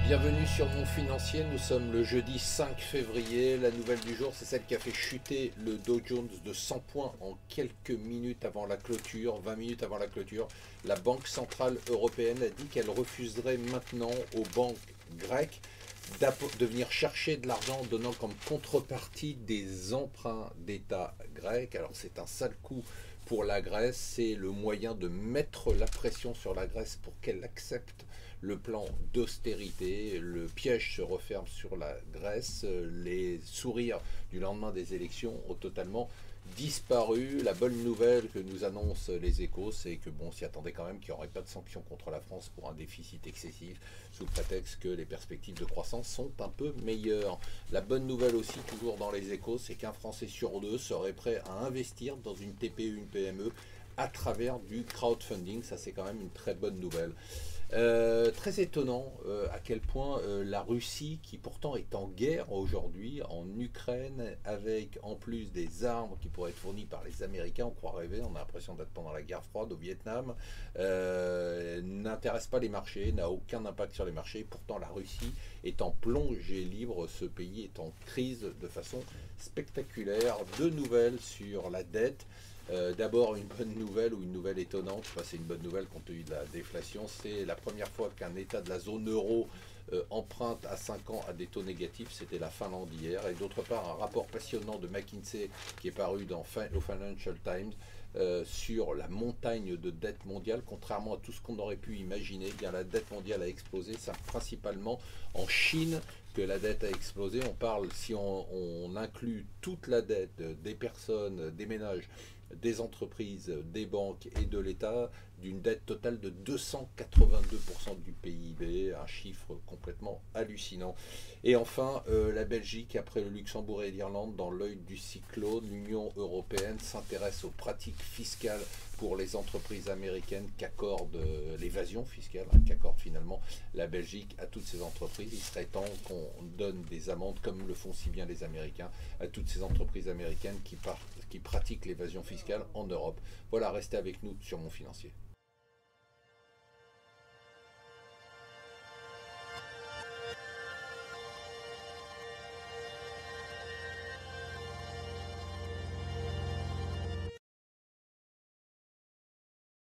Bienvenue sur Mon Financier, nous sommes le jeudi 5 février. La nouvelle du jour, c'est celle qui a fait chuter le Dow Jones de 100 points en quelques minutes avant la clôture, 20 minutes avant la clôture. La Banque Centrale Européenne a dit qu'elle refuserait maintenant aux banques grecques de venir chercher de l'argent en donnant comme contrepartie des emprunts d'État grecs. Alors c'est un sale coup pour la Grèce, c'est le moyen de mettre la pression sur la Grèce pour qu'elle accepte le plan d'austérité. Le piège se referme sur la Grèce. Les sourires du lendemain des élections ont totalement disparu. La bonne nouvelle que nous annoncent les Échos, c'est que bon, on s'y attendait quand même qu'il n'y aurait pas de sanctions contre la France pour un déficit excessif, sous prétexte que les perspectives de croissance sont un peu meilleures. La bonne nouvelle aussi, toujours dans les Échos, c'est qu'un Français sur deux serait prêt à investir dans une TPE, une PME, à travers du crowdfunding. Ça, c'est quand même une très bonne nouvelle. Très étonnant à quel point la Russie, qui pourtant est en guerre aujourd'hui en Ukraine, avec en plus des armes qui pourraient être fournies par les Américains, on croit rêver, on a l'impression d'être pendant la guerre froide au Vietnam, n'intéresse pas les marchés, n'a aucun impact sur les marchés. Pourtant la Russie est en plongée libre, ce pays est en crise de façon spectaculaire. Deux nouvelles sur la dette. D'abord une bonne nouvelle ou une nouvelle étonnante, enfin, c'est une bonne nouvelle compte tenu de la déflation, c'est la première fois qu'un État de la zone euro emprunte à 5 ans à des taux négatifs, c'était la Finlande hier. Et d'autre part un rapport passionnant de McKinsey qui est paru au Financial Times sur la montagne de dette mondiale. Contrairement à tout ce qu'on aurait pu imaginer, eh bien la dette mondiale a explosé, c'est principalement en Chine que la dette a explosé. On parle, si on inclut toute la dette des personnes, des ménages, des entreprises, des banques et de l'État, d'une dette totale de 282% du PIB, un chiffre complètement hallucinant. Et enfin, la Belgique, après le Luxembourg et l'Irlande, dans l'œil du cyclone, l'Union européenne s'intéresse aux pratiques fiscales pour les entreprises américaines qu'accorde l'évasion fiscale, qu'accorde finalement la Belgique à toutes ces entreprises. Il serait temps qu'on donne des amendes, comme le font si bien les Américains, à toutes ces entreprises américaines qui pratiquent l'évasion fiscale en Europe. Voilà, restez avec nous sur Mon Financier.